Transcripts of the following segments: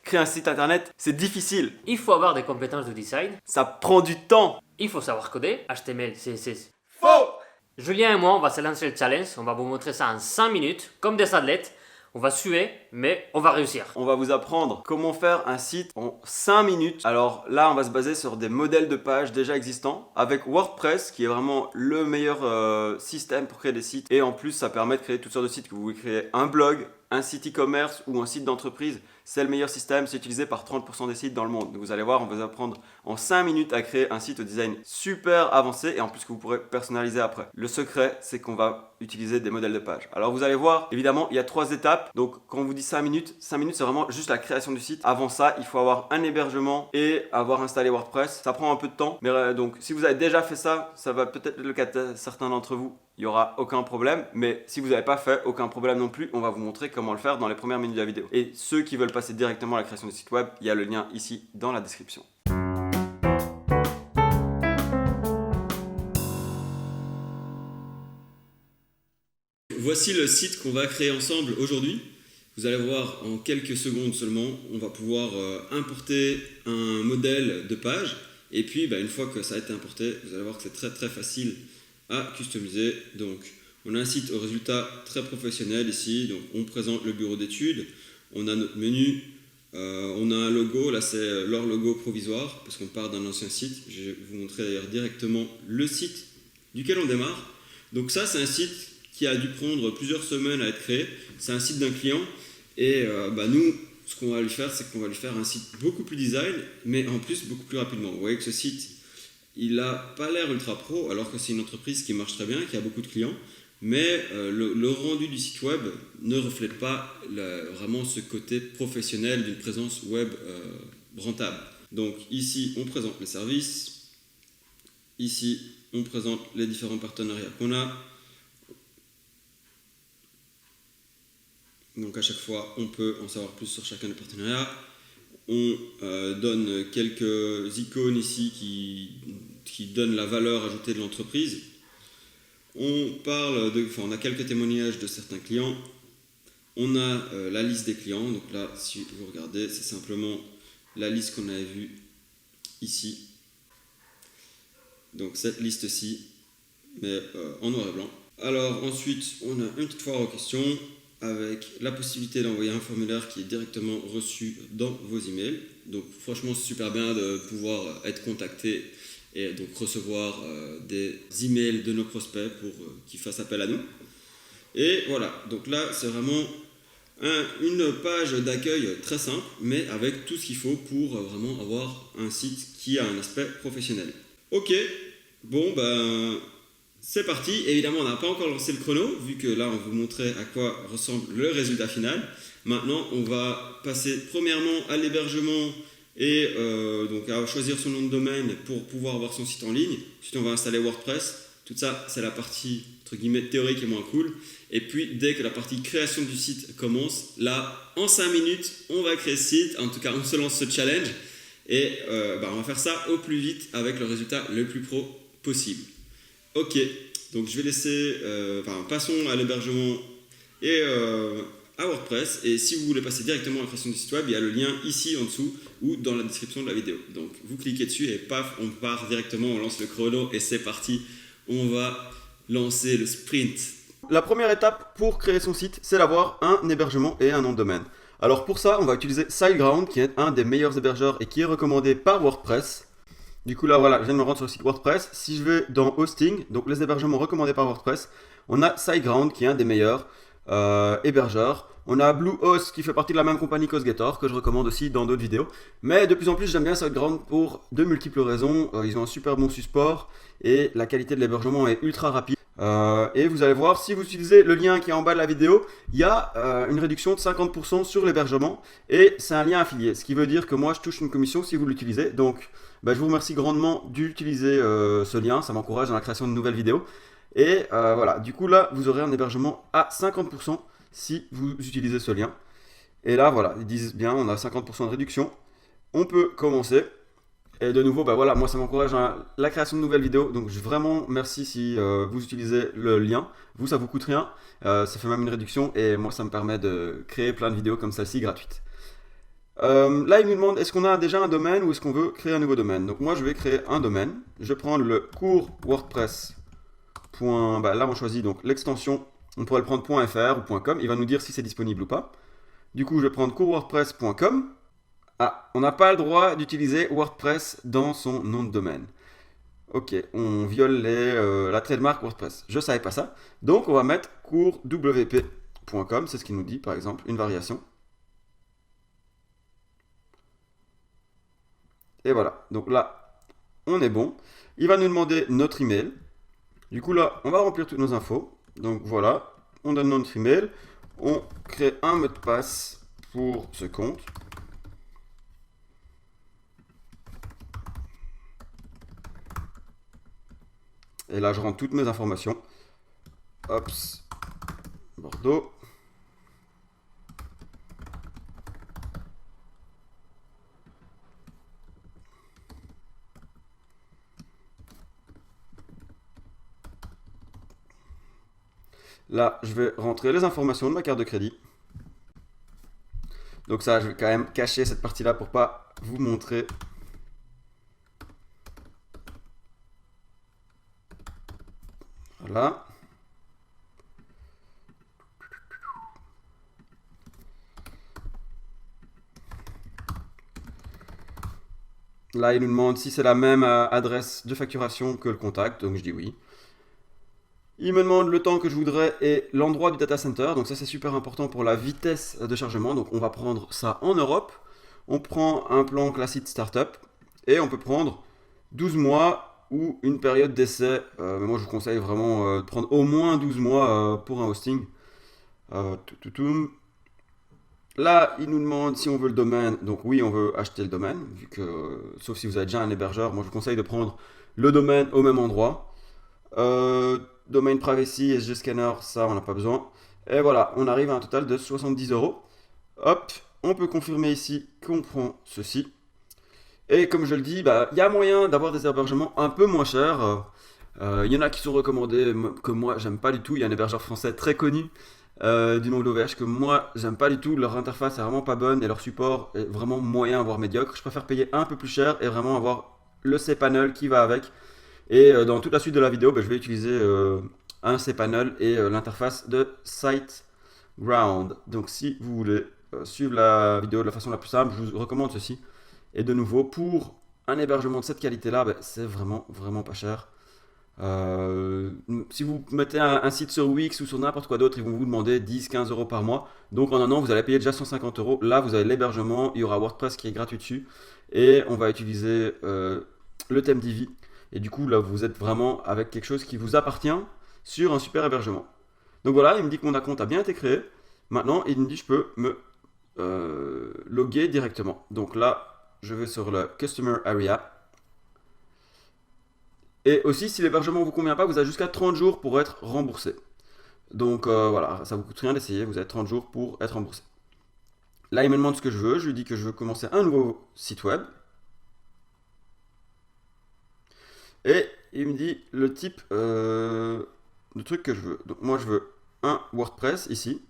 Créer un site internet, c'est difficile. Il faut avoir des compétences de design. Ça prend du temps. Il faut savoir coder, HTML, CSS. Faux! Julien et moi, on va se lancer le challenge. On va vous montrer ça en 5 minutes, comme des athlètes. On va suer, mais on va réussir. On va vous apprendre comment faire un site en 5 minutes. Alors là, on va se baser sur des modèles de pages déjà existants avec WordPress qui est vraiment le meilleur système pour créer des sites. Et en plus, ça permet de créer toutes sortes de sites. Que vous voulez créer un blog, un site e-commerce ou un site d'entreprise, c'est le meilleur système, c'est utilisé par 30% des sites dans le monde. Donc vous allez voir, on va vous apprendre en 5 minutes à créer un site au design super avancé et en plus que vous pourrez personnaliser après. Le secret, c'est qu'on va utiliser des modèles de pages. Alors vous allez voir, évidemment, il y a 3 étapes. Donc quand on vous dit 5 minutes c'est vraiment juste la création du site. Avant ça, il faut avoir un hébergement et avoir installé WordPress. Ça prend un peu de temps, mais donc si vous avez déjà fait ça, ça va peut-être être le cas de certains d'entre vous. Il n'y aura aucun problème, mais si vous n'avez pas fait, aucun problème non plus, on va vous montrer comment le faire dans les premières minutes de la vidéo. Et ceux qui veulent passer directement à la création du site web, il y a le lien ici dans la description. Voici le site qu'on va créer ensemble aujourd'hui. Vous allez voir en quelques secondes seulement, on va pouvoir importer un modèle de page. Et puis une fois que ça a été importé, vous allez voir que c'est très facile à customiser. Donc on a un site au résultat très professionnel ici. Donc on présente le bureau d'études, on a notre menu, on a un logo, là c'est leur logo provisoire parce qu'on part d'un ancien site. Je vais vous montrer d'ailleurs directement le site duquel on démarre. Donc ça c'est un site qui a dû prendre plusieurs semaines à être créé. C'est un site d'un client et nous ce qu'on va lui faire, c'est qu'on va lui faire un site beaucoup plus design mais en plus beaucoup plus rapidement. Vous voyez que ce site il n'a pas l'air ultra pro alors que c'est une entreprise qui marche très bien, qui a beaucoup de clients, mais le rendu du site web ne reflète pas vraiment ce côté professionnel d'une présence web rentable. Donc ici on présente les services, ici on présente les différents partenariats qu'on a. Donc à chaque fois on peut en savoir plus sur chacun des partenariats. On donne quelques icônes ici qui donnent la valeur ajoutée de l'entreprise. On a quelques témoignages de certains clients. On a la liste des clients. Donc là, si vous regardez, c'est simplement la liste qu'on avait vue ici. Donc cette liste-ci, mais en noir et blanc. Alors ensuite, on a une petite foire aux questions avec la possibilité d'envoyer un formulaire qui est directement reçu dans vos emails. Donc franchement c'est super bien de pouvoir être contacté et donc recevoir des emails de nos prospects pour qu'ils fassent appel à nous. Et voilà, donc là c'est vraiment une page d'accueil très simple mais avec tout ce qu'il faut pour vraiment avoir un site qui a un aspect professionnel. Ok, bon c'est parti. Évidemment, on n'a pas encore lancé le chrono, vu que là, on vous montrait à quoi ressemble le résultat final. Maintenant, on va passer premièrement à l'hébergement et donc à choisir son nom de domaine pour pouvoir avoir son site en ligne. Ensuite, on va installer WordPress. Tout ça, c'est la partie entre guillemets théorique et moins cool. Et puis, dès que la partie création du site commence, là, en 5 minutes, on va créer ce site. En tout cas, on se lance ce challenge et on va faire ça au plus vite avec le résultat le plus pro possible. Ok, donc je vais laisser, passons à l'hébergement et à WordPress. Et si vous voulez passer directement à la création du site web, il y a le lien ici en dessous ou dans la description de la vidéo. Donc vous cliquez dessus et paf, on part directement, on lance le chrono et c'est parti. On va lancer le sprint. La première étape pour créer son site, c'est d'avoir un hébergement et un nom de domaine. Alors pour ça, on va utiliser SiteGround qui est un des meilleurs hébergeurs et qui est recommandé par WordPress. Du coup là voilà, je viens de me rendre sur le site WordPress. Si je vais dans Hosting, donc les hébergements recommandés par WordPress, on a SiteGround qui est un des meilleurs hébergeurs. On a Bluehost qui fait partie de la même compagnie qu'HostGator que je recommande aussi dans d'autres vidéos. Mais de plus en plus j'aime bien SiteGround pour de multiples raisons. Ils ont un super bon support et la qualité de l'hébergement est ultra rapide. Et vous allez voir, si vous utilisez le lien qui est en bas de la vidéo, il y a une réduction de 50% sur l'hébergement et c'est un lien affilié. Ce qui veut dire que moi je touche une commission si vous l'utilisez. Donc je vous remercie grandement d'utiliser ce lien, ça m'encourage dans la création de nouvelles vidéos. Et voilà, du coup là vous aurez un hébergement à 50% si vous utilisez ce lien. Et là voilà, ils disent bien on a 50% de réduction. On peut commencer. Et de nouveau, voilà, moi ça m'encourage à la création de nouvelles vidéos. Donc vraiment merci si vous utilisez le lien. Vous, ça vous coûte rien. Ça fait même une réduction et moi ça me permet de créer plein de vidéos comme celle-ci gratuites. Là, il nous demande est-ce qu'on a déjà un domaine ou est-ce qu'on veut créer un nouveau domaine. Donc moi, je vais créer un domaine. Je vais prendre le cours WordPress. Là, on choisit donc l'extension. On pourrait le prendre .fr ou .com. Il va nous dire si c'est disponible ou pas. Du coup, je vais prendre courswordpress.com. Ah, on n'a pas le droit d'utiliser WordPress dans son nom de domaine. Ok, on viole la trademark WordPress. Je savais pas ça. Donc, on va mettre courswp.com. C'est ce qu'il nous dit, par exemple, une variation. Et voilà. Donc là, on est bon. Il va nous demander notre email. Du coup, là, on va remplir toutes nos infos. Donc voilà, on donne notre email. On crée un mot de passe pour ce compte. Et là, je rentre toutes mes informations. Hops, Bordeaux. Là, je vais rentrer les informations de ma carte de crédit. Donc ça, je vais quand même cacher cette partie-là pour pas vous montrer. Voilà. Là, il nous demande si c'est la même adresse de facturation que le contact, donc je dis oui. Il me demande le temps que je voudrais et l'endroit du data center, donc ça c'est super important pour la vitesse de chargement, donc on va prendre ça en Europe. On prend un plan classique startup et on peut prendre 12 mois ou une période d'essai. Mais moi je vous conseille vraiment de prendre au moins 12 mois pour un hosting. Là, il nous demande si on veut le domaine. Donc oui, on veut acheter le domaine, vu que, sauf si vous avez déjà un hébergeur, moi je vous conseille de prendre le domaine au même endroit. Domaine privacy, SG scanner, ça on n'a pas besoin. Et voilà, on arrive à un total de 70 euros. Hop, on peut confirmer ici qu'on prend ceci. Et comme je le dis, il y a moyen d'avoir des hébergements un peu moins chers. Il y en a qui sont recommandés, que moi j'aime pas du tout. Il y a un hébergeur français très connu du nom d'OVH que moi j'aime pas du tout. Leur interface est vraiment pas bonne et leur support est vraiment moyen, voire médiocre. Je préfère payer un peu plus cher et vraiment avoir le cPanel qui va avec. Et dans toute la suite de la vidéo, je vais utiliser un cPanel et l'interface de SiteGround. Donc si vous voulez suivre la vidéo de la façon la plus simple, je vous recommande ceci. Et de nouveau, pour un hébergement de cette qualité-là, c'est vraiment, vraiment pas cher. Si vous mettez un site sur Wix ou sur n'importe quoi d'autre, ils vont vous demander 10-15 euros par mois. Donc en un an, vous allez payer déjà 150 euros. Là, vous avez l'hébergement, il y aura WordPress qui est gratuit dessus. Et on va utiliser le thème Divi. Et du coup, là, vous êtes vraiment avec quelque chose qui vous appartient sur un super hébergement. Donc voilà, il me dit que mon compte a bien été créé. Maintenant, il me dit que je peux me loguer directement. Donc là, je vais sur le Customer Area. Et aussi, si l'hébergement ne vous convient pas, vous avez jusqu'à 30 jours pour être remboursé. Donc voilà, ça ne vous coûte rien d'essayer, vous avez 30 jours pour être remboursé. Là, il me demande ce que je veux. Je lui dis que je veux commencer un nouveau site web. Et il me dit le type de truc que je veux. Donc moi, je veux un WordPress ici.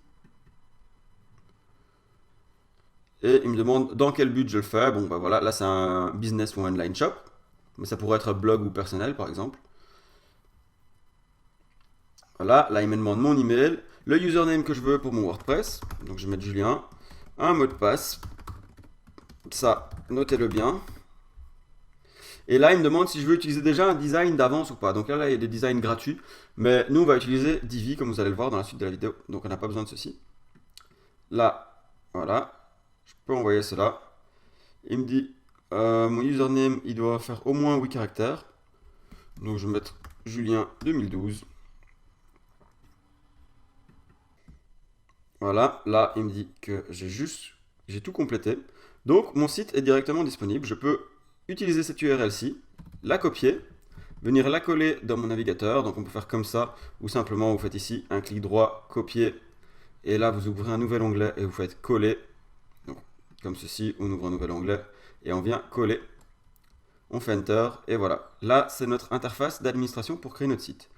Et il me demande dans quel but je le fais. Bon, voilà, là c'est un business ou online shop. Mais ça pourrait être blog ou personnel, par exemple. Voilà, là il me demande mon email, le username que je veux pour mon WordPress. Donc je vais mettre Julien, un mot de passe. Ça, notez-le bien. Et là, il me demande si je veux utiliser déjà un design d'avance ou pas. Donc là, il y a des designs gratuits. Mais nous, on va utiliser Divi, comme vous allez le voir dans la suite de la vidéo. Donc on n'a pas besoin de ceci. Là, voilà. Je peux envoyer cela. Il me dit, mon username, il doit faire au moins 8 caractères. Donc je vais mettre Julien 2012. Voilà, là, il me dit que j'ai tout complété. Donc mon site est directement disponible. Je peux utiliser cette URL-ci, la copier, venir la coller dans mon navigateur. Donc on peut faire comme ça, ou simplement vous faites ici un clic droit, copier, et là vous ouvrez un nouvel onglet et vous faites coller. Donc, comme ceci, on ouvre un nouvel onglet et on vient coller. On fait Enter et voilà. Là, c'est notre interface d'administration pour créer notre site.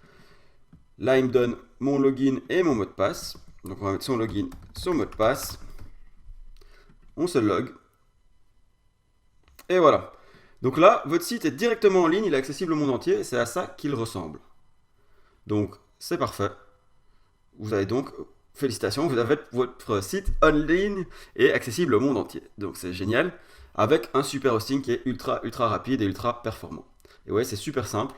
Là, il me donne mon login et mon mot de passe. Donc on va mettre son login, son mot de passe. On se log. Et voilà. Donc là, votre site est directement en ligne, il est accessible au monde entier, et c'est à ça qu'il ressemble. Donc, c'est parfait. Vous avez donc, félicitations, vous avez votre site en ligne et accessible au monde entier. Donc c'est génial, avec un super hosting qui est ultra rapide et ultra performant. Et ouais, c'est super simple.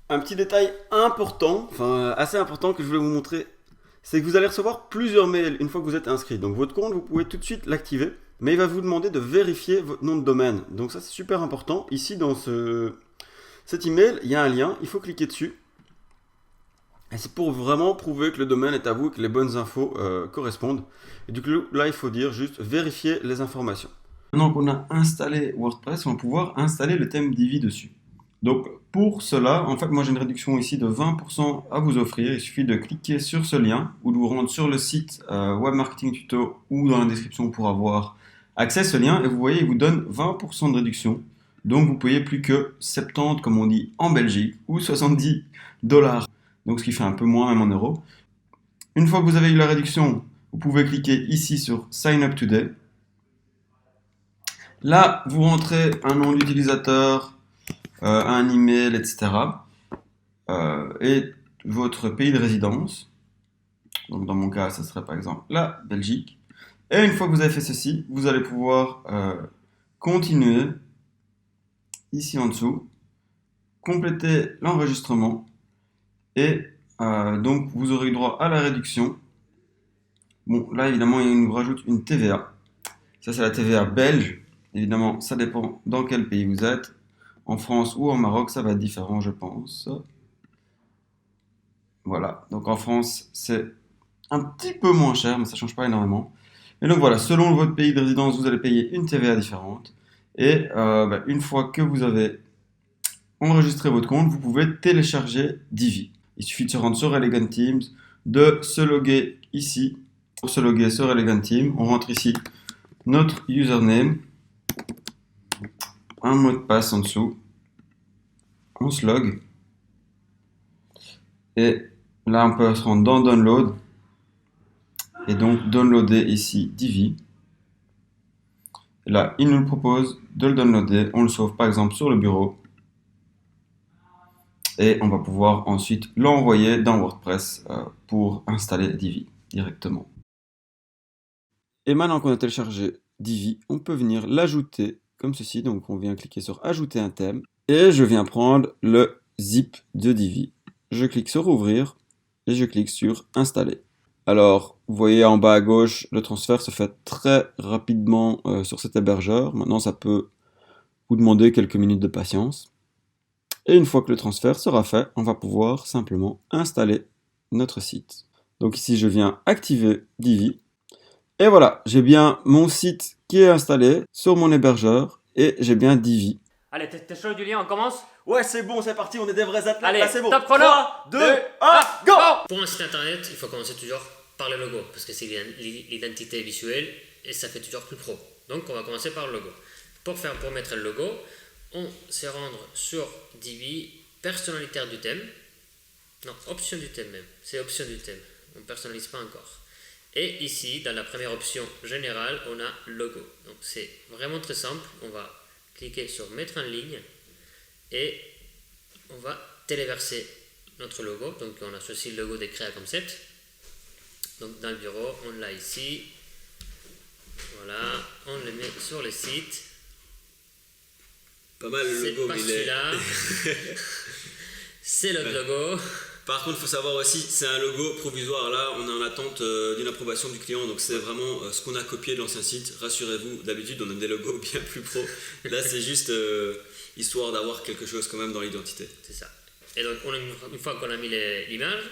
Un petit détail important, enfin assez important que je voulais vous montrer, c'est que vous allez recevoir plusieurs mails une fois que vous êtes inscrit. Donc votre compte, vous pouvez tout de suite l'activer, mais il va vous demander de vérifier votre nom de domaine. Donc ça c'est super important. Ici dans cet email, il y a un lien, il faut cliquer dessus. Et c'est pour vraiment prouver que le domaine est à vous et que les bonnes infos correspondent. Et du coup, là, il faut dire juste vérifier les informations. Maintenant qu'on a installé WordPress, on va pouvoir installer le thème Divi dessus. Donc, pour cela, en fait, moi j'ai une réduction ici de 20% à vous offrir. Il suffit de cliquer sur ce lien ou de vous rendre sur le site Web Marketing Tuto ou dans la description pour avoir accès à ce lien. Et vous voyez, il vous donne 20% de réduction. Donc, vous payez plus que 70, comme on dit en Belgique, ou 70 dollars. Donc ce qui fait un peu moins même en euros. Une fois que vous avez eu la réduction, vous pouvez cliquer ici sur Sign Up Today. Là, vous rentrez un nom d'utilisateur, un email, etc. Et votre pays de résidence. Donc dans mon cas, ce serait par exemple la Belgique. Et une fois que vous avez fait ceci, vous allez pouvoir continuer ici en dessous, compléter l'enregistrement et donc vous aurez eu droit à la réduction. Bon, là évidemment, il nous rajoute une TVA. Ça, c'est la TVA belge. Évidemment, ça dépend dans quel pays vous êtes. En France ou au Maroc, ça va être différent, je pense. Voilà, donc en France, c'est un petit peu moins cher, mais ça ne change pas énormément. Et donc voilà, selon votre pays de résidence, vous allez payer une TVA différente. Et une fois que vous avez enregistré votre compte, vous pouvez télécharger Divi. Il suffit de se rendre sur Elegant Teams, de se loguer ici. Pour se loguer sur Elegant Teams, on rentre ici notre username, un mot de passe en dessous, on se log, et là on peut se rendre dans Download, et donc downloader ici Divi. Et là, il nous propose de le downloader, on le sauve par exemple sur le bureau, et on va pouvoir ensuite l'envoyer dans WordPress pour installer Divi directement. Et maintenant qu'on a téléchargé Divi, on peut venir l'ajouter comme ceci. Donc on vient cliquer sur ajouter un thème et je viens prendre le zip de Divi. Je clique sur ouvrir et je clique sur installer. Alors vous voyez en bas à gauche, le transfert se fait très rapidement sur cet hébergeur. Maintenant ça peut vous demander quelques minutes de patience. Et une fois que le transfert sera fait, on va pouvoir simplement installer notre site. Donc ici je viens activer Divi. Et voilà, j'ai bien mon site qui est installé sur mon hébergeur et j'ai bien Divi. Allez, t'es chaud, Julien, on commence? Ouais, c'est bon, c'est parti, on est des vrais athlètes. Allez, là, c'est bon. top chrono. 3, 2, 1, go! Pour un site internet, il faut commencer toujours par le logo, parce que c'est l'identité visuelle et ça fait toujours plus pro. Donc on va commencer par le logo. Pour mettre le logo, on se rendre sur Divi, personnalité du thème. Non, option du thème même. C'est option du thème. On ne personnalise pas encore. Et ici, dans la première option générale, on a logo. Donc c'est vraiment très simple. On va cliquer sur mettre en ligne et on va téléverser notre logo. Donc on a choisi le logo des Créa Concept. Donc dans le bureau, on l'a ici. Voilà, on le met sur le site. Pas mal le logo, mais celui-là. C'est notre logo. Par contre, il faut savoir aussi, c'est un logo provisoire. Là, on est en attente d'une approbation du client. Donc, c'est vraiment ce qu'on a copié de l'ancien site. Rassurez-vous, d'habitude, on a des logos bien plus pro. Là, c'est juste histoire d'avoir quelque chose quand même dans l'identité. C'est ça. Et donc, une fois qu'on a mis l'image,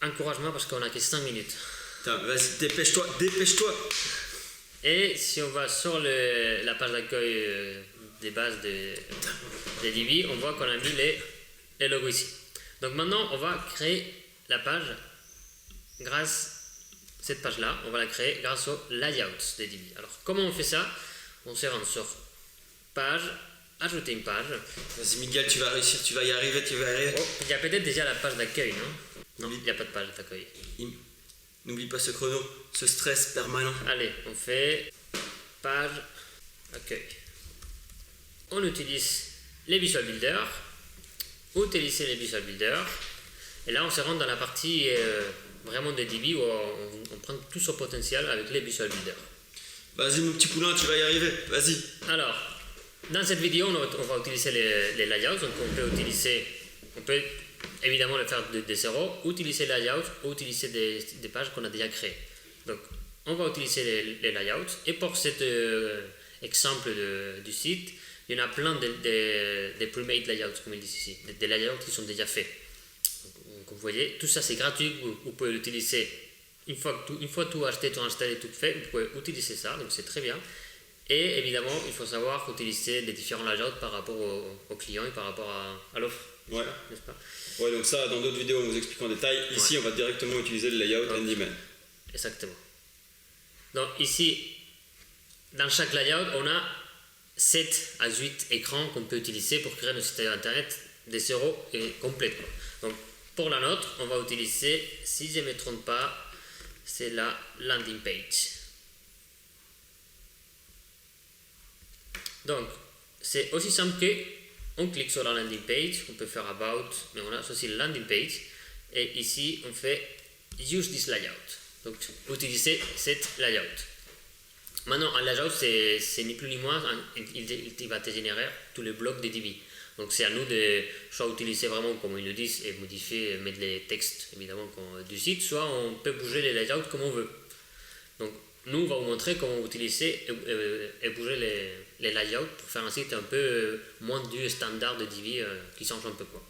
encouragement parce qu'on a que 5 minutes. Putain, vas-y, dépêche-toi. Et si on va sur la page d'accueil des bases de Divi, on voit qu'on a mis les logos ici. Donc maintenant, on va créer la page cette page-là, on va la créer grâce au layout de Divi. Alors, comment on fait ça? On se rend sur page, ajouter une page. Vas-y, Miguel, tu vas réussir, tu vas y arriver. Oh, il y a peut-être déjà la page d'accueil, non? Non, il n'y a pas de page d'accueil. N'oublie pas ce chrono, ce stress permanent. Allez, on fait page accueil. On utilise les Visual Builder, utiliser les Visual Builder, et là on se rend dans la partie vraiment de DB où on prend tout son potentiel avec les Visual Builder. Vas-y mon petit poulain, tu vas y arriver, vas-y. Alors, dans cette vidéo, on va utiliser les layouts, donc on peut évidemment le faire de zéro, utiliser les layouts ou utiliser des pages qu'on a déjà créées. Donc, on va utiliser les layouts, et pour cet exemple du site, il y en a plein de pre-made layouts, comme ils disent ici, des layouts qui sont déjà faits. Donc, vous voyez, tout ça c'est gratuit, vous pouvez l'utiliser une fois tout acheté, tout installé, tout fait, vous pouvez utiliser ça, donc c'est très bien. Et évidemment, il faut savoir utiliser les différents layouts par rapport au client et par rapport à l'offre. Ouais. N'est-ce pas? Ouais, donc ça, dans d'autres vidéos, on vous explique en détail. Ici, on va directement utiliser le layout handyman. Exactement. Donc ici, dans chaque layout, on a 7 à 8 écrans qu'on peut utiliser pour créer notre site internet de zéro et complet. Donc pour la nôtre, on va utiliser, si je ne me trompe pas, c'est la landing page. Donc c'est aussi simple que on clique sur la landing page, on peut faire about, mais on a aussi la landing page, et ici on fait use this layout, donc utiliser cette layout. Maintenant un layout c'est ni plus ni moins, il va te générer tous les blocs de DB. Donc c'est à nous de soit utiliser vraiment comme ils le disent et modifier, mettre les textes évidemment du site, soit on peut bouger les layouts comme on veut. Donc nous on va vous montrer comment utiliser et bouger les layouts pour faire un site un peu moins du standard de Divi qui change un peu quoi.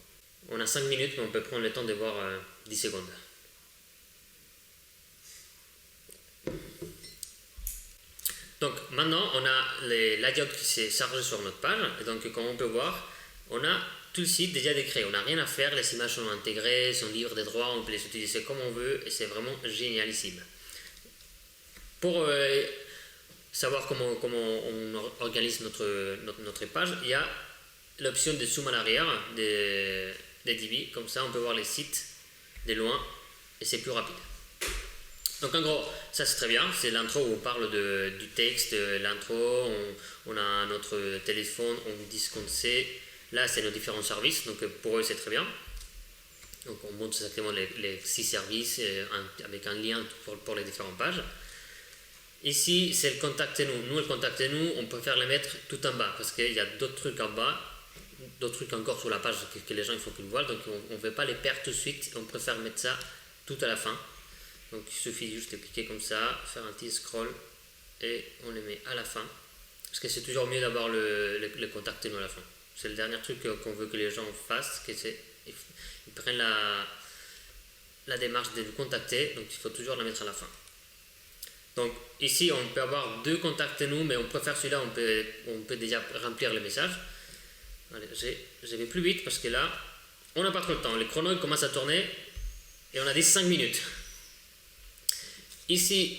On a 5 minutes mais on peut prendre le temps de voir 10 secondes. Donc maintenant on a les layouts qui s'est chargé sur notre page, et donc comme on peut voir, on a tout le site déjà décrit, on n'a rien à faire, les images sont intégrées, sont libres des droits, on peut les utiliser comme on veut et c'est vraiment génialissime. Pour savoir comment on organise notre page, il y a l'option de zoom en arrière des DB, comme ça on peut voir les sites de loin et c'est plus rapide. Donc en gros, ça c'est très bien, c'est l'intro où on parle du texte, l'intro, on a notre téléphone, on dit ce qu'on sait, là c'est nos différents services, donc pour eux c'est très bien. Donc on montre exactement les 6 services avec un lien pour les différentes pages. Ici c'est le contactez-nous. Nous, le contactez-nous, on préfère les mettre tout en bas parce qu'il y a d'autres trucs en bas, d'autres trucs encore sur la page que les gens il faut qu'ils voient, donc on ne veut pas les perdre tout de suite, on préfère mettre ça tout à la fin. Donc il suffit juste de cliquer comme ça, faire un petit scroll et on les met à la fin. Parce que c'est toujours mieux d'avoir le contactez-nous à la fin. C'est le dernier truc qu'on veut que les gens fassent, ils prennent la démarche de nous contacter, donc il faut toujours la mettre à la fin. Donc ici on peut avoir 2 contactez-nous, mais on préfère celui-là, on peut déjà remplir le message. Allez, je vais plus vite parce que là on n'a pas trop de temps, le chrono il commence à tourner et on a dit 5 minutes. Ici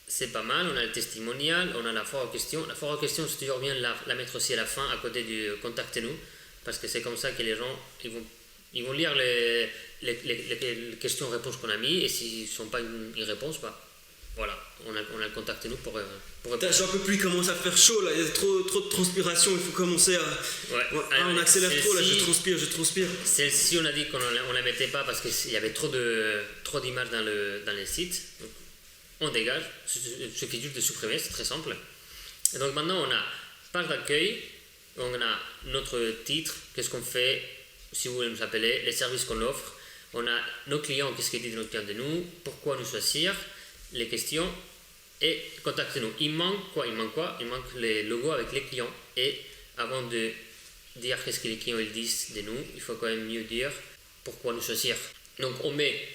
c'est pas mal, on a le testimonial, on a la foire aux questions. La foire aux questions c'est toujours bien de la mettre aussi à la fin à côté du contactez-nous, parce que c'est comme ça que les gens ils vont lire les questions-réponses qu'on a mis, et s'ils ne sont pas une réponse, bah, voilà, on a le contactez-nous pour répondre. J'en peux plus, il commence à faire chaud là, il y a trop de transpiration, il faut commencer à... Ouais. on accélère trop là, je transpire. Celle-ci on a dit qu'on ne la mettait pas parce qu'il y avait trop d'images dans les sites. Donc, on dégage, il suffit juste de supprimer, c'est très simple. Et donc maintenant on a page d'accueil, on a notre titre, qu'est-ce qu'on fait, si vous voulez nous appeler, les services qu'on offre, on a nos clients, qu'est-ce qu'ils disent de nos clients de nous, pourquoi nous choisir, les questions et contactez-nous. Il manque quoi? Il manque les logos avec les clients, et avant de dire qu'est-ce que les clients ils disent de nous, il faut quand même mieux dire pourquoi nous choisir. Donc on met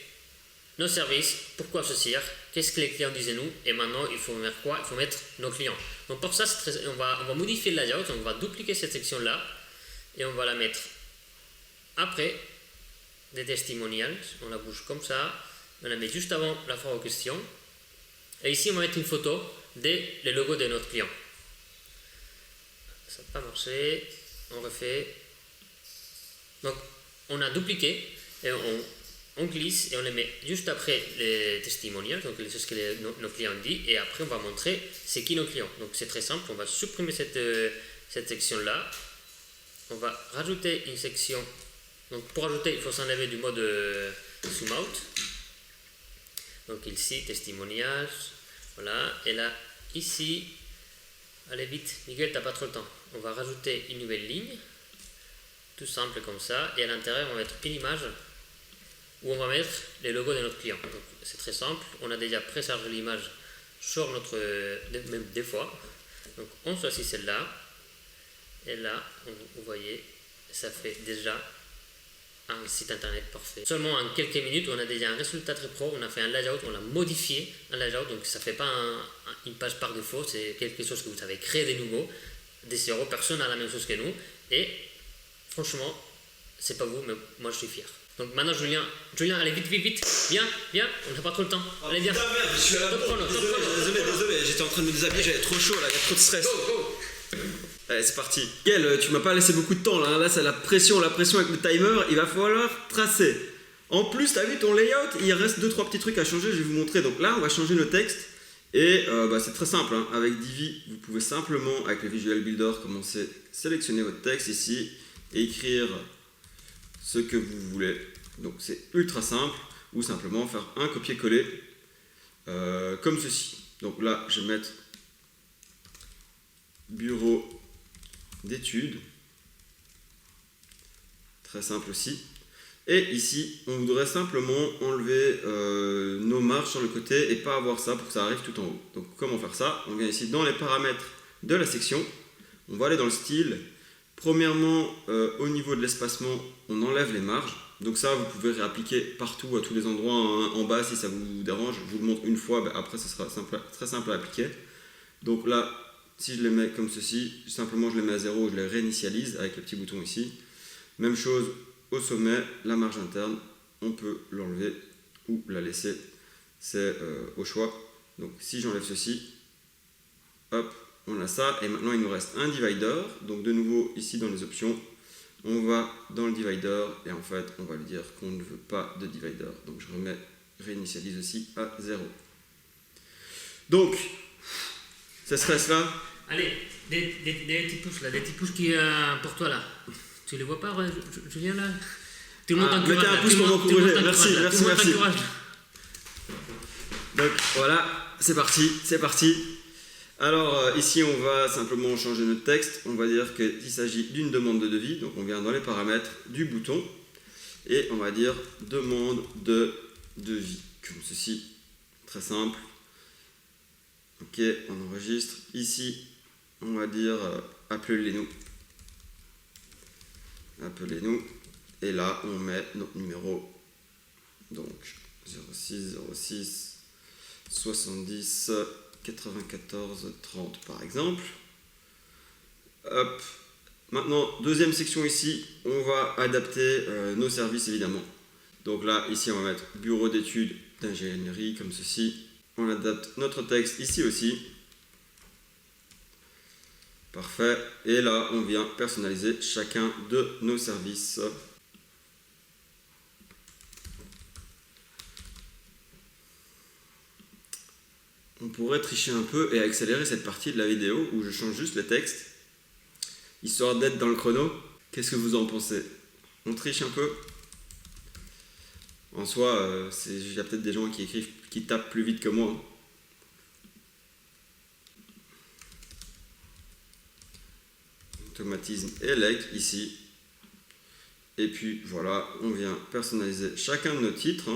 nos services, pourquoi choisir, qu'est-ce que les clients disent de nous, et maintenant il faut mettre quoi? Il faut mettre nos clients. Donc pour ça on va modifier le layout, on va dupliquer cette section là et on va la mettre après des testimonials, on la bouge comme ça, on la met juste avant la foire aux questions, et ici on va mettre une photo des logos de notre client. Ça n'a pas marché, on refait. Donc on a dupliqué et on glisse et on les met juste après les testimonials, donc les choses que nos clients disent, et après on va montrer c'est qui nos clients. Donc c'est très simple, on va supprimer cette section-là, on va rajouter une section. Donc pour ajouter, il faut s'enlever du mode zoom out. Donc ici, testimonials, voilà, et là, ici, allez vite, Miguel, t'as pas trop le temps. On va rajouter une nouvelle ligne, tout simple comme ça, et à l'intérieur, on va mettre une image où on va mettre les logos de notre client. Donc c'est très simple, on a déjà préchargé l'image sur notre, même des fois. Donc on choisit celle-là, et là, vous voyez, ça fait déjà un site internet parfait. Seulement en quelques minutes, on a déjà un résultat très pro, on a fait un layout, on a modifié un layout, donc ça ne fait pas une page par défaut, c'est quelque chose que vous avez créé de nouveau, des zéros, personne n'a la même chose que nous, et franchement, c'est pas vous, mais moi je suis fier. Donc maintenant Julien, allez vite, viens, on n'a pas trop le temps, allez viens. Putain merde, je suis à la bourre. Désolé, j'étais en train de me déshabiller, j'avais trop chaud là, il y a trop de stress. Go. Allez, c'est parti. Miguel, tu m'as pas laissé beaucoup de temps là, c'est la pression avec le timer, il va falloir tracer. En plus, t'as vu ton layout, il reste 2-3 petits trucs à changer, je vais vous montrer. Donc là, on va changer le texte et c'est très simple. Hein. Avec Divi, vous pouvez simplement, avec le Visual Builder, commencer à sélectionner votre texte ici et écrire ce que vous voulez. Donc c'est ultra simple, ou simplement faire un copier-coller comme ceci. Donc là, je vais mettre bureau d'études, très simple aussi, et ici on voudrait simplement enlever nos marges sur le côté et pas avoir ça pour que ça arrive tout en haut. Donc comment faire ça? On vient ici dans les paramètres de la section, on va aller dans le style. Premièrement, au niveau de l'espacement, on enlève les marges, donc ça vous pouvez réappliquer partout à tous les endroits en bas si ça vous dérange. Je vous le montre une fois, après ce sera très simple à appliquer. Donc là, si je les mets comme ceci, simplement je les mets à 0, je les réinitialise avec le petit bouton ici. Même chose au sommet, la marge interne, on peut l'enlever ou la laisser, c'est au choix. Donc si j'enlève ceci, hop, on a ça. Et maintenant il nous reste un divider. Donc de nouveau ici dans les options, on va dans le divider et en fait on va lui dire qu'on ne veut pas de divider. Donc je réinitialise aussi à 0. Donc, ça serait cela. Allez, des petits pouces là, des petits pouces qui pour toi là. Tu les vois pas, Julien là? Tout le monde t'encourage. Mettez un pouce pour m'encourager. Merci. Donc voilà, c'est parti. Alors ici on va simplement changer notre texte. On va dire qu'il s'agit d'une demande de devis. Donc on vient dans les paramètres du bouton et on va dire demande de devis. Comme ceci, très simple. Ok, on enregistre. Ici, on va dire appelez-nous. Et là, on met notre numéro. Donc 06 70 94 30 par exemple. Hop. Maintenant, deuxième section ici, on va adapter nos services évidemment. Donc là, ici, on va mettre bureau d'études d'ingénierie comme ceci. On adapte notre texte ici aussi. Parfait. Et là, on vient personnaliser chacun de nos services. On pourrait tricher un peu et accélérer cette partie de la vidéo où je change juste le texte, histoire d'être dans le chrono. Qu'est-ce que vous en pensez? On triche un peu? En soi, il y a peut-être des gens qui tapent plus vite que moi. Automatisme elect ici. Et puis voilà, on vient personnaliser chacun de nos titres.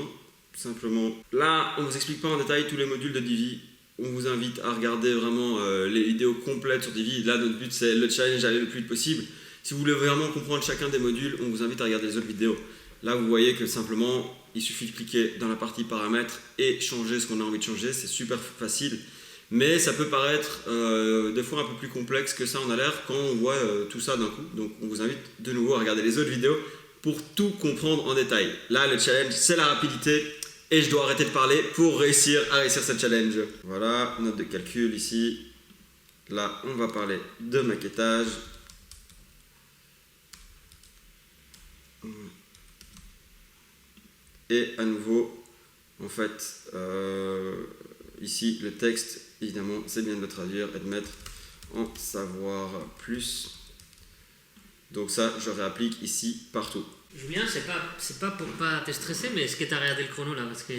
Simplement, là, on ne vous explique pas en détail tous les modules de Divi. On vous invite à regarder vraiment les vidéos complètes sur Divi. Là, notre but, c'est le challenge, aller le plus vite possible. Si vous voulez vraiment comprendre chacun des modules, on vous invite à regarder les autres vidéos. Là, vous voyez que simplement, il suffit de cliquer dans la partie paramètres et changer ce qu'on a envie de changer. C'est super facile, mais ça peut paraître des fois un peu plus complexe que ça en a l'air quand on voit tout ça d'un coup. Donc, on vous invite de nouveau à regarder les autres vidéos pour tout comprendre en détail. Là, le challenge, c'est la rapidité et je dois arrêter de parler pour réussir ce challenge. Voilà, note de calcul ici. Là, on va parler de maquettage. Et à nouveau, en fait, ici, le texte, évidemment, c'est bien de le traduire et de mettre en savoir plus. Donc ça, je réapplique ici partout. Julien, c'est pas pour pas te stresser, mais est-ce que tu as regardé le chrono là? Parce que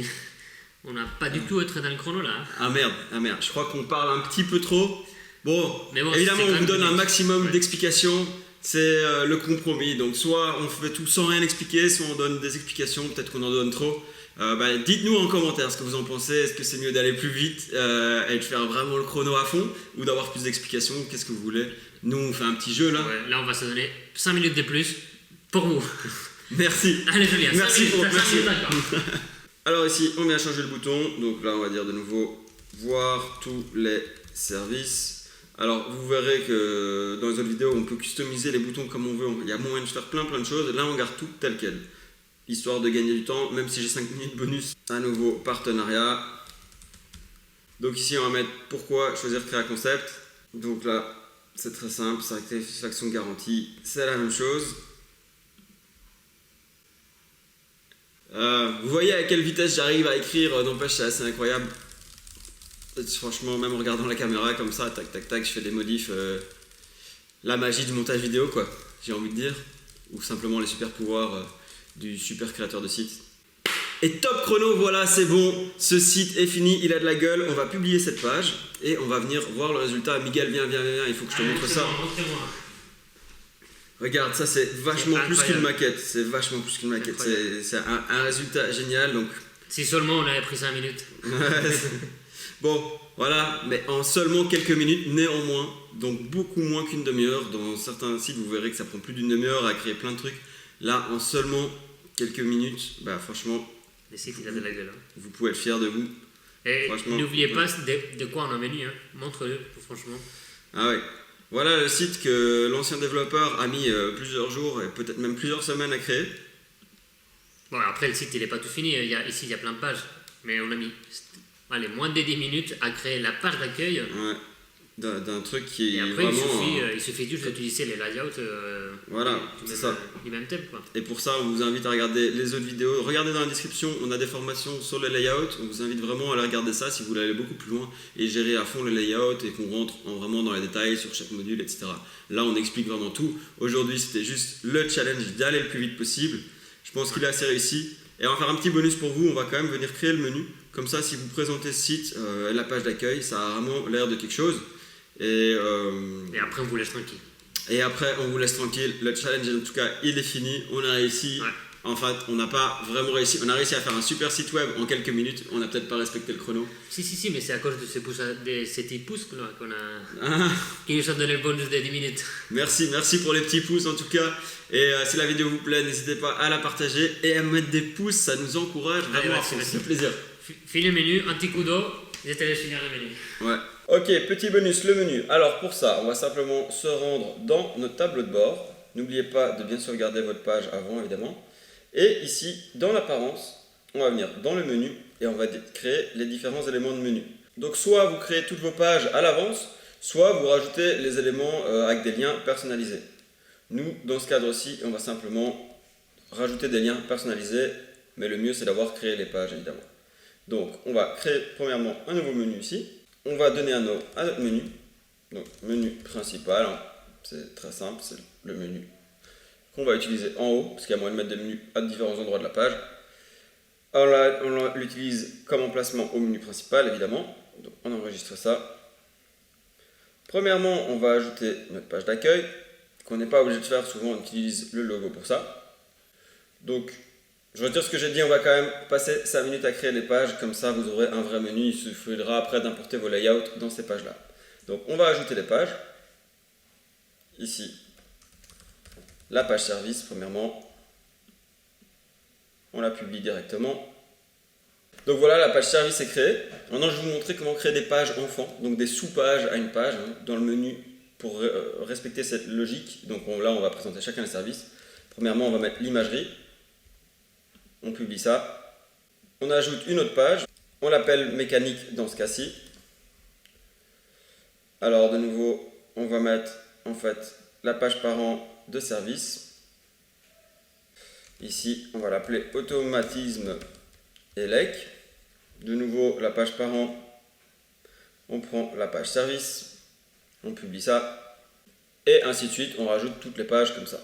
on n'a pas du tout être dans le chrono là. Ah merde, je crois qu'on parle un petit peu trop. Bon, évidemment, on vous donne un maximum d'explications. C'est le compromis. Donc, soit on fait tout sans rien expliquer, soit on donne des explications. Peut-être qu'on en donne trop. Dites-nous en commentaire ce que vous en pensez. Est-ce que c'est mieux d'aller plus vite et de faire vraiment le chrono à fond ou d'avoir plus d'explications? Qu'est-ce que vous voulez? Nous, on fait un petit jeu là. Ouais, là, on va se donner 5 minutes de plus pour vous. Merci. Allez, Julien, merci. d'accord. Alors, ici, on vient changer le bouton. Donc là, on va dire de nouveau voir tous les services. Alors, vous verrez que dans les autres vidéos, on peut customiser les boutons comme on veut. Il y a moyen de faire plein de choses. Là, on garde tout tel quel. Histoire de gagner du temps, même si j'ai 5 minutes bonus. À nouveau, partenariat. Donc ici, on va mettre pourquoi choisir créer un concept. Donc là, c'est très simple. Satisfaction garantie. C'est la même chose. Vous voyez à quelle vitesse j'arrive à écrire. N'empêche, c'est assez incroyable. Franchement, même en regardant la caméra comme ça, tac, je fais des modifs. La magie du montage vidéo, quoi, j'ai envie de dire. Ou simplement les super pouvoirs du super créateur de site. Et top chrono, voilà, c'est bon. Ce site est fini, il a de la gueule. On va publier cette page et on va venir voir le résultat. Miguel, viens, il faut que je te montre ça. Regarde, ça c'est vachement plus qu'une maquette. C'est vachement plus qu'une maquette. C'est un résultat génial. Donc... Si seulement on avait pris 5 minutes. Bon, voilà, mais en seulement quelques minutes, néanmoins, donc beaucoup moins qu'une demi-heure. Dans certains sites, vous verrez que ça prend plus d'une demi-heure à créer plein de trucs. Là, en seulement quelques minutes, franchement, le site, il a de la gueule. Vous pouvez être fiers de vous. Et n'oubliez pas de quoi on est venu, hein. Montre-le, franchement. Ah ouais. Voilà le site que l'ancien développeur a mis plusieurs jours et peut-être même plusieurs semaines à créer. Bon, après, le site, il n'est pas tout fini. Ici, il y a plein de pages. Mais on a mis moins de 10 minutes à créer la page d'accueil. Ouais, d'un truc qui et après, vraiment... il suffit juste d'utiliser les layouts. Voilà, c'est ça. Du même thème, quoi. Et pour ça, on vous invite à regarder les autres vidéos. Regardez dans la description, on a des formations sur le layout. On vous invite vraiment à aller regarder ça si vous voulez aller beaucoup plus loin et gérer à fond le layout et qu'on rentre vraiment dans les détails sur chaque module, etc. Là, on explique vraiment tout. Aujourd'hui, c'était juste le challenge d'aller le plus vite possible. Je pense qu'il est assez réussi. Et on va faire un petit bonus pour vous. On va quand même venir créer le menu. Comme ça, si vous présentez ce site, la page d'accueil, ça a vraiment l'air de quelque chose. Et après, on vous laisse tranquille. Et après, on vous laisse tranquille. Le challenge, en tout cas, il est fini. On a réussi. Ouais. En fait, on n'a pas vraiment réussi. On a réussi à faire un super site web en quelques minutes. On n'a peut-être pas respecté le chrono. Si, mais c'est à cause de ces petits pouces qu'on a... qui nous ont donné le bonus de 10 minutes. Merci pour les petits pouces en tout cas. Et si la vidéo vous plaît, n'hésitez pas à la partager et à mettre des pouces. Ça nous encourage vraiment. Ça fait plaisir. File le menu, un petit coup d'eau. Je te laisse finir le menu. Ouais. Ok, petit bonus, le menu. Alors pour ça, on va simplement se rendre dans notre tableau de bord. N'oubliez pas de bien sauvegarder votre page avant, évidemment. Et ici, dans l'apparence, on va venir dans le menu et on va créer les différents éléments de menu. Donc soit vous créez toutes vos pages à l'avance, soit vous rajoutez les éléments avec des liens personnalisés. Nous, dans ce cadre-ci, on va simplement rajouter des liens personnalisés, mais le mieux c'est d'avoir créé les pages, évidemment. Donc on va créer premièrement un nouveau menu ici. On va donner un nom à notre menu. Donc menu principal, hein. C'est très simple, c'est le menu qu'on va utiliser en haut, parce qu'il y a moyen de mettre des menus à différents endroits de la page. Alors on l'utilise comme emplacement au menu principal, évidemment. Donc on enregistre ça. Premièrement, on va ajouter notre page d'accueil, qu'on n'est pas obligé de faire, souvent on utilise le logo pour ça. Donc, je retire ce que j'ai dit, on va quand même passer 5 minutes à créer les pages, comme ça vous aurez un vrai menu, il suffira après d'importer vos layouts dans ces pages-là. Donc on va ajouter les pages. Ici, la page service, premièrement, on la publie directement. Donc voilà, la page service est créée. Maintenant, je vais vous montrer comment créer des pages enfants, donc des sous-pages à une page, dans le menu pour respecter cette logique. Donc là, on va présenter chacun des services. Premièrement, on va mettre l'imagerie. On publie ça. On ajoute une autre page. On l'appelle mécanique dans ce cas-ci. Alors, de nouveau, on va mettre en fait la page parent de service. Ici, on va l'appeler automatisme ELEC. De nouveau, la page parent, on prend la page service, on publie ça, et ainsi de suite, on rajoute toutes les pages comme ça.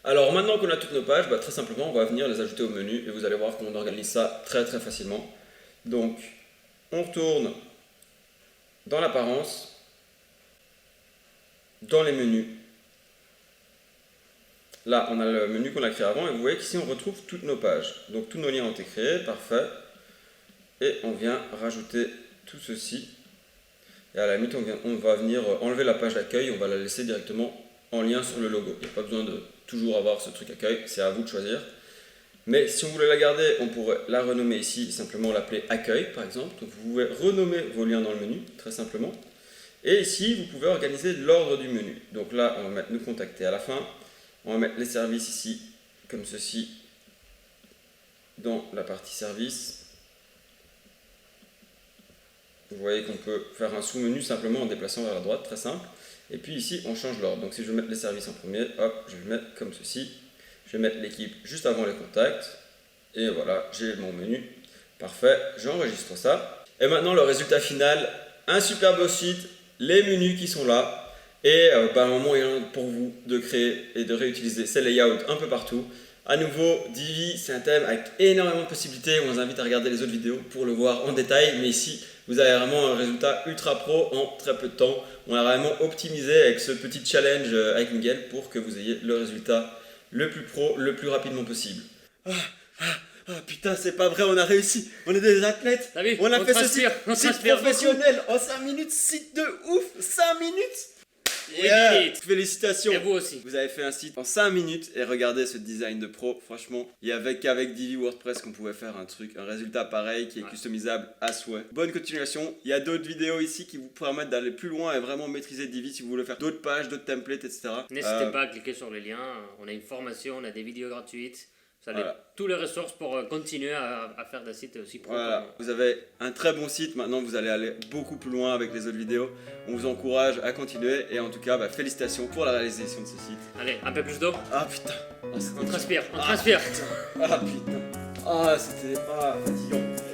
Alors maintenant qu'on a toutes nos pages, très simplement, on va venir les ajouter au menu, et vous allez voir qu'on organise ça très facilement. Donc, on retourne dans l'apparence, dans les menus. Là, on a le menu qu'on a créé avant, et vous voyez qu'ici, on retrouve toutes nos pages. Donc, tous nos liens ont été créés, parfait. Et on vient rajouter tout ceci. Et à la limite, on va venir enlever la page d'accueil, on va la laisser directement en lien sur le logo. Il n'y a pas besoin de toujours avoir ce truc accueil, c'est à vous de choisir. Mais si on voulait la garder, on pourrait la renommer ici, simplement l'appeler accueil par exemple. Donc vous pouvez renommer vos liens dans le menu, très simplement. Et ici, vous pouvez organiser l'ordre du menu. Donc là, on va mettre nous contacter à la fin. On va mettre les services ici, comme ceci, dans la partie service. Vous voyez qu'on peut faire un sous-menu simplement en déplaçant vers la droite, très simple. Et puis ici, on change l'ordre. Donc si je veux mettre les services en premier, hop, je vais le mettre comme ceci. Je vais mettre l'équipe juste avant les contacts. Et voilà, j'ai mon menu. Parfait, j'enregistre ça. Et maintenant, le résultat final, un super beau site, les menus qui sont là. Et un moyen pour vous de créer et de réutiliser ces layouts un peu partout. À nouveau, Divi, c'est un thème avec énormément de possibilités. On vous invite à regarder les autres vidéos pour le voir en détail. Mais ici, vous avez vraiment un résultat ultra pro en très peu de temps. On a vraiment optimisé avec ce petit challenge avec Miguel pour que vous ayez le résultat le plus pro, le plus rapidement possible. Putain, c'est pas vrai, on a réussi. On est des athlètes. On a fait ce site professionnel en 5 minutes, site de ouf, 5 minutes. Yeah. Félicitations. Et vous aussi. Vous avez fait un site en 5 minutes et regardez ce design de pro. Franchement, il y avait qu'avec Divi WordPress qu'on pouvait faire un résultat pareil qui est customisable à souhait. Bonne continuation. Il y a d'autres vidéos ici qui vous permettent d'aller plus loin et vraiment maîtriser Divi si vous voulez faire d'autres pages, d'autres templates, etc. N'hésitez pas à cliquer sur les liens. On a une formation, on a des vidéos gratuites. Vous avez tous les ressources pour continuer à faire des sites aussi pro. Voilà, vous avez un très bon site. Maintenant, vous allez aller beaucoup plus loin avec les autres vidéos. On vous encourage à continuer. Et en tout cas, félicitations pour la réalisation de ce site. Allez, un peu plus d'eau. Ah putain. On transpire, on transpire. Ah putain. Ah, c'était pas fatigant.